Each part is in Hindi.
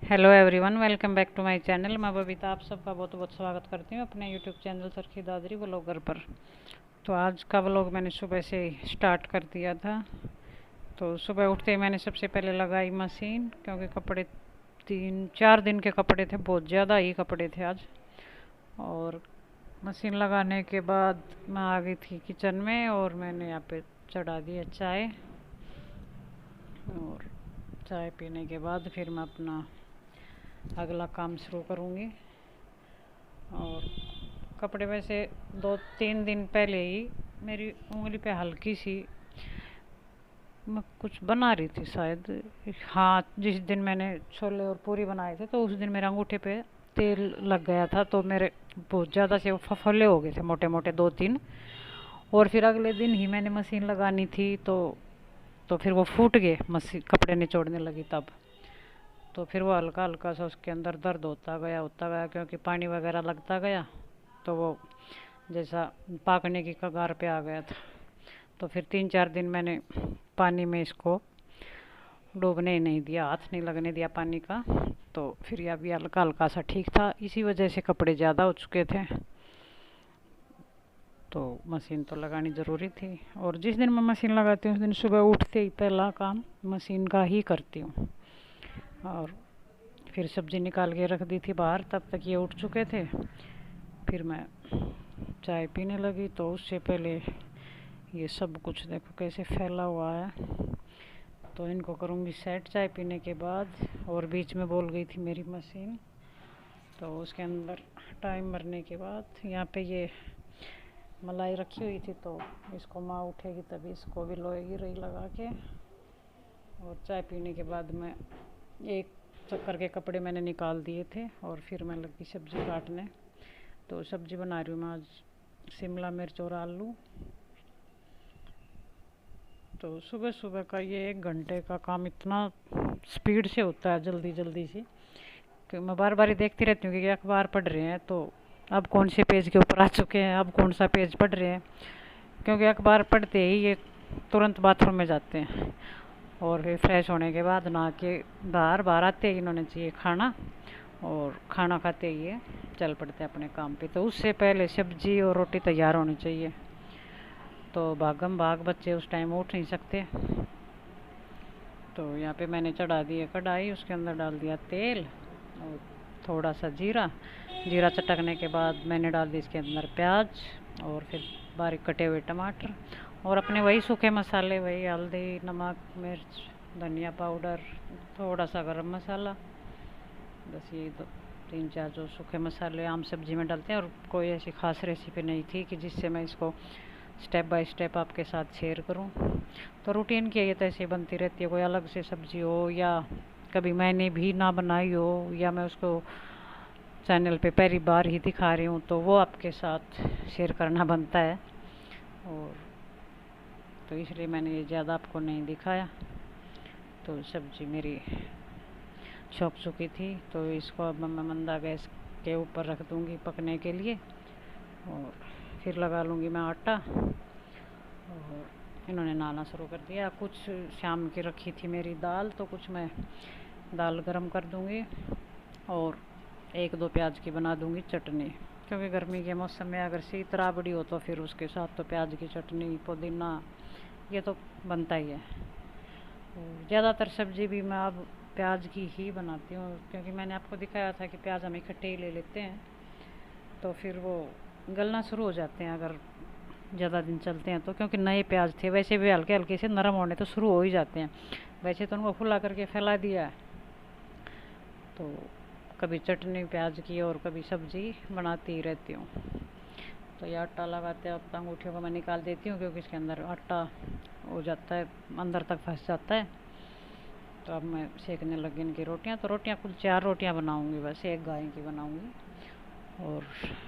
Hello everyone, welcome back to my channel. मैं बबीता आप सबका बहुत बहुत स्वागत करती हूँ अपने यूट्यूब चैनल सरखी दादरी व्लॉगर पर। तो आज का व्लॉग मैंने सुबह से स्टार्ट कर दिया था। तो सुबह उठते ही मैंने सबसे पहले लगाई मशीन, क्योंकि कपड़े 3-4 दिन के कपड़े थे, बहुत ज़्यादा ही कपड़े थे आज। और मशीन लगाने के बाद मैं आ गई थी किचन में और मैंने यहाँ पे चढ़ा दिया चाय। और चाय पीने के बाद फिर मैं अपना अगला काम शुरू करूँगी। और कपड़े वैसे 2-3 दिन पहले ही मेरी उंगली पे हल्की सी, मैं कुछ बना रही थी शायद, हाँ, जिस दिन मैंने छोले और पूरी बनाए थे तो उस दिन मेरे अंगूठे पे तेल लग गया था। तो मेरे बहुत ज़्यादा से वो फफोले हो गए थे, मोटे मोटे 2-3। और फिर अगले दिन ही मैंने मशीन लगानी थी तो फिर वो फूट गए, मशीन कपड़े निचोड़ने लगी तब। तो फिर वो हल्का हल्का सा उसके अंदर दर्द होता गया, क्योंकि पानी वगैरह लगता गया तो वो जैसा पाकने की कगार पे आ गया था। तो फिर 3-4 दिन मैंने पानी में इसको डूबने ही नहीं दिया, हाथ नहीं लगने दिया पानी का। तो फिर यह भी हल्का हल्का सा ठीक था, इसी वजह से कपड़े ज़्यादा हो चुके थे। तो मशीन तो लगानी ज़रूरी थी। और जिस दिन मैं मशीन लगाती हूँ उस दिन सुबह उठते ही पहला काम मशीन का ही करती हूँ। और फिर सब्ज़ी निकाल के रख दी थी बाहर, तब तक ये उठ चुके थे। फिर मैं चाय पीने लगी तो उससे पहले ये सब कुछ देखो कैसे फैला हुआ है। तो इनको करूँगी सेट चाय पीने के बाद। और बीच में बोल गई थी मेरी मशीन, तो उसके अंदर टाइम मरने के बाद यहाँ पे ये मलाई रखी हुई थी, तो इसको माँ उठेगी तभी इसको भी लोएगी रही लगा के। और चाय पीने के बाद मैं एक चक्कर के कपड़े मैंने निकाल दिए थे और फिर मैं लगी सब्ज़ी काटने। तो सब्ज़ी बना रही हूँ मैं आज शिमला मिर्च और आलू। तो सुबह सुबह का ये 1 घंटे का काम इतना स्पीड से होता है, जल्दी जल्दी से, कि मैं बार बार ही देखती रहती हूँ कि अखबार पढ़ रहे हैं तो अब कौन से पेज के ऊपर आ चुके हैं, अब कौन सा पेज पढ़ रहे हैं। क्योंकि अखबार पढ़ते ही ये तुरंत बाथरूम में जाते हैं और फिर फ्रेश होने के बाद नहा के बाहर बाहर आते ही इन्होंने चाहिए खाना, और खाना खाते ही ये चल पड़ते हैं अपने काम पे। तो उससे पहले सब्जी और रोटी तैयार होनी चाहिए। तो भागम भाग बच्चे उस टाइम उठ नहीं सकते। तो यहाँ पे मैंने चढ़ा दिया कढ़ाई, उसके अंदर डाल दिया तेल और थोड़ा सा जीरा। जीरा चटकने के बाद मैंने डाल दी इसके अंदर प्याज और फिर बारीक कटे हुए टमाटर और अपने वही सूखे मसाले, वही हल्दी, नमक, मिर्च, धनिया पाउडर, थोड़ा सा गरम मसाला। बस ये 3-4 जो सूखे मसाले आम सब्जी में डालते हैं। और कोई ऐसी ख़ास रेसिपी नहीं थी कि जिससे मैं इसको स्टेप बाय स्टेप आपके साथ शेयर करूं। तो रूटीन की ये तो ऐसे बनती रहती है, कोई अलग से सब्जी हो या कभी मैंने भी ना बनाई हो या मैं उसको चैनल पे पहली बार ही दिखा रही हूँ तो वो आपके साथ शेयर करना बनता है। और तो इसलिए मैंने ये ज़्यादा आपको नहीं दिखाया। तो सब्जी मेरी छोक चुकी थी, तो इसको अब मैं मंदा गैस के ऊपर रख दूँगी पकने के लिए। और फिर लगा लूँगी मैं आटा। और इन्होंने नहाना शुरू कर दिया। कुछ शाम की रखी थी मेरी दाल, तो कुछ मैं दाल गरम कर दूँगी और 1-2 प्याज की बना दूँगी चटनी। क्योंकि गर्मी के मौसम में अगर शीत राबड़ी हो तो फिर उसके साथ तो प्याज की चटनी, पुदीना, ये तो बनता ही है। और ज़्यादातर सब्ज़ी भी मैं अब प्याज की ही बनाती हूँ, क्योंकि मैंने आपको दिखाया था कि प्याज हम इकट्ठे ही ले लेते हैं तो फिर वो गलना शुरू हो जाते हैं अगर ज़्यादा दिन चलते हैं तो। क्योंकि नए प्याज थे, वैसे भी हल्के हल्के से नरम होने तो शुरू हो ही जाते हैं। वैसे तो उनको फुला करके फैला दिया है। तो कभी चटनी प्याज की और कभी सब्ज़ी बनाती ही रहती हूँ। तो ये आटा लगाते वक्त अंगूठियों को मैं निकाल देती हूँ, क्योंकि इसके अंदर आटा हो जाता है, अंदर तक फंस जाता है। तो अब मैं सेकने लगी इनकी रोटियाँ। तो रोटियाँ कुल 4 रोटियाँ बनाऊँगी, बस 1 गाय की बनाऊँगी। और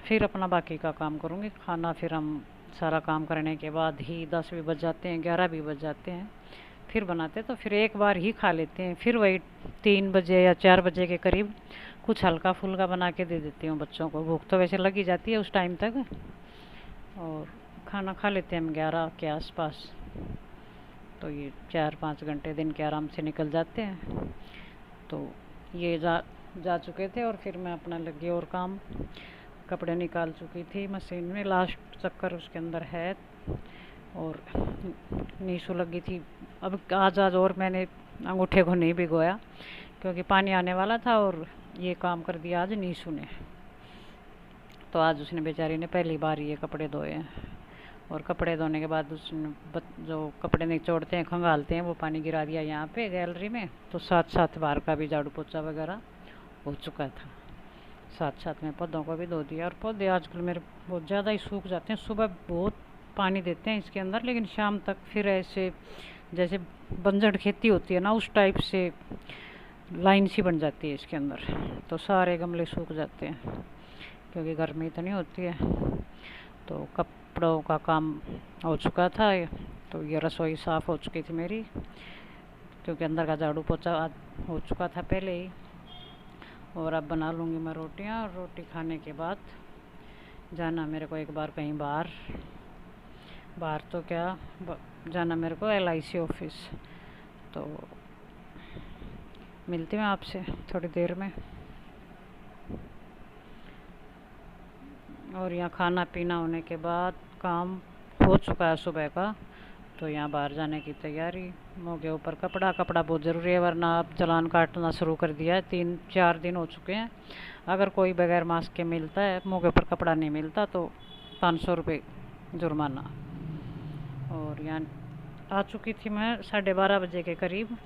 फिर अपना बाकी का काम करूँगी। खाना फिर हम सारा काम करने के बाद ही 10 भी बज जाते हैं, 11 भी बज जाते हैं फिर बनाते। तो फिर एक बार ही खा लेते हैं, फिर वही 3 बजे या 4 बजे के करीब कुछ हल्का फुल्का बना के दे देती हूँ बच्चों को। भूख तो वैसे लगी जाती है उस टाइम तक। और खाना खा लेते हैं हम 11 के आसपास। तो ये 4-5 घंटे दिन के आराम से निकल जाते हैं। तो ये जा चुके थे और फिर मैं अपना लगी और काम, कपड़े निकाल चुकी थी मशीन में, लास्ट चक्कर उसके अंदर है। और नीशू लगी थी। अब आज और मैंने अंगूठे को नहीं भिगोया क्योंकि पानी आने वाला था, और ये काम कर दिया आज नीशू ने। तो आज उसने बेचारी ने पहली बार ये कपड़े धोए हैं। और कपड़े धोने के बाद उसने जो कपड़े निचोड़ते हैं, खंगालते हैं, वो पानी गिरा दिया यहाँ पे गैलरी में। तो साथ साथ बाहर का भी झाड़ू पोछा वगैरह हो चुका था। साथ साथ में पौधों को भी धो दिया। और पौधे आजकल मेरे बहुत ज़्यादा ही सूख जाते हैं। सुबह बहुत पानी देते हैं इसके अंदर, लेकिन शाम तक फिर ऐसे जैसे बंजर खेती होती है ना, उस टाइप से लाइन सी बन जाती है इसके अंदर। तो सारे गमले सूख जाते हैं क्योंकि गर्मी इतनी होती है। तो कपड़ों का काम हो चुका था। तो ये रसोई साफ़ हो चुकी थी मेरी, क्योंकि अंदर का झाड़ू पोछा हो चुका था पहले ही। और अब बना लूँगी मैं रोटियाँ, और रोटी खाने के बाद जाना मेरे को एक बार कहीं बाहर तो क्या जाना मेरे को LIC ऑफिस। तो मिलती हूँ आपसे थोड़ी देर में। और यहाँ खाना पीना होने के बाद काम हो चुका है सुबह का। तो यहाँ बाहर जाने की तैयारी। मुँह के ऊपर कपड़ा बहुत ज़रूरी है, वरना अब चालान काटना शुरू कर दिया है। 3-4 दिन हो चुके हैं। अगर कोई बगैर मास्क के मिलता है, मुँह के ऊपर कपड़ा नहीं मिलता, तो 500 रुपये जुर्माना। और यहाँ आ चुकी थी मैं 12:30 बजे के करीब।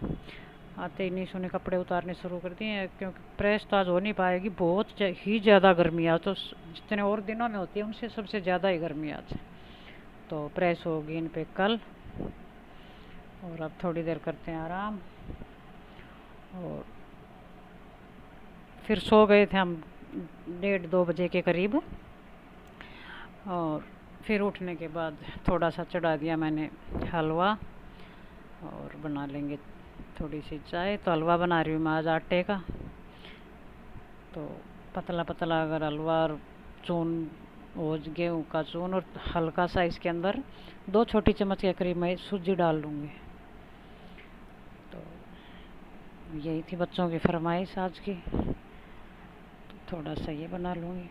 आते ही नीशू ने कपड़े उतारने शुरू कर दिए, क्योंकि प्रेस तो आज हो नहीं पाएगी, बहुत ही ज़्यादा गर्मी आज। तो जितने और दिनों में होती है उनसे सबसे ज़्यादा ही गर्मी आज। तो प्रेस होगी इन पे कल। और अब थोड़ी देर करते हैं आराम। और फिर सो गए थे हम 1:30-2 बजे के करीब। और फिर उठने के बाद थोड़ा सा चढ़ा दिया मैंने हलवा, और बना लेंगे थोड़ी सी चाय। तो हलवा बना रही हूँ मैं आज आटे का। तो पतला पतला अगर हलवा, और चून हो गेहूँ का चून, और हल्का सा इसके अंदर 2 छोटी चम्मच के करीब मैं सूजी डाल लूँगी। तो यही थी बच्चों की फरमाइश आज की। तो थोड़ा सा ये बना लूँगी।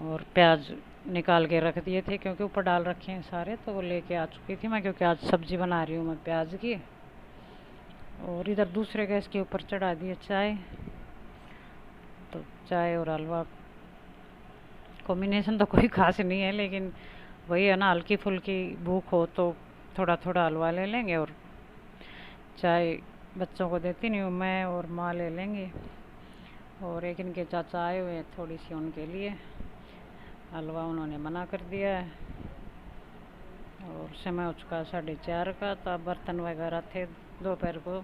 और प्याज निकाल के रख दिए थे क्योंकि ऊपर डाल रखे हैं सारे, तो वो लेके आ चुकी थी मैं, क्योंकि आज सब्जी बना रही हूँ मैं प्याज की। और इधर दूसरे गैस के ऊपर चढ़ा दिए चाय। तो चाय और हलवा कॉम्बिनेशन तो कोई खास नहीं है, लेकिन वही है ना, हल्की फुल्की भूख हो तो थोड़ा थोड़ा हलवा ले लेंगे, और चाय बच्चों को देती नहीं हूँ मैं, और माँ ले लेंगे। और एक इनके चाचा आए हुए हैं, थोड़ी सी उनके लिए हलवा उन्होंने मना कर दिया है। और समय हो चुका 4:30 का। तो अब बर्तन वगैरह थे दोपहर को,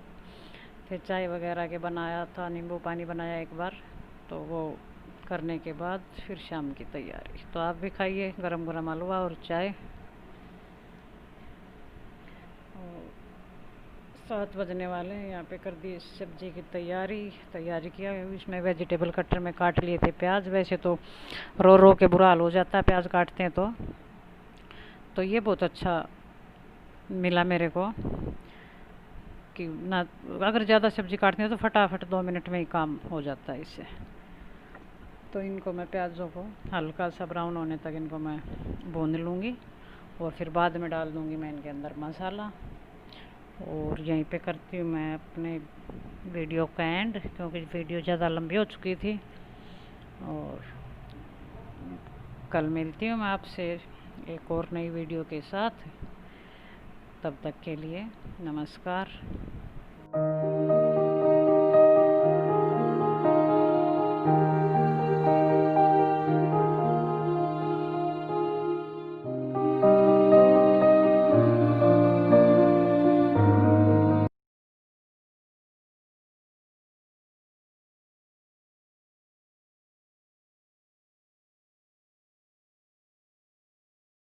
फिर चाय वगैरह के बनाया था, नींबू पानी बनाया एक बार। तो वो करने के बाद फिर शाम की तैयारी। तो आप भी खाइए गरम गरम हलवा और चाय। 7 बजने वाले हैं। यहाँ पे कर दी सब्जी की तैयारी किया। इसमें वेजिटेबल कटर में काट लिए थे प्याज। वैसे तो रो रो के बुरा हाल हो जाता है प्याज काटते हैं तो ये बहुत अच्छा मिला मेरे को कि ना, अगर ज़्यादा सब्जी काटनी हो तो फटाफट 2 मिनट में ही काम हो जाता है इससे। तो इनको मैं प्याज़ों को हल्का सा ब्राउन होने तक इनको मैं भून लूँगी, और फिर बाद में डाल दूँगी मैं इनके अंदर मसाला। और यहीं पे करती हूँ मैं अपने वीडियो का एंड, क्योंकि वीडियो ज़्यादा लंबी हो चुकी थी। और कल मिलती हूँ मैं आपसे एक और नई वीडियो के साथ। तब तक के लिए नमस्कार।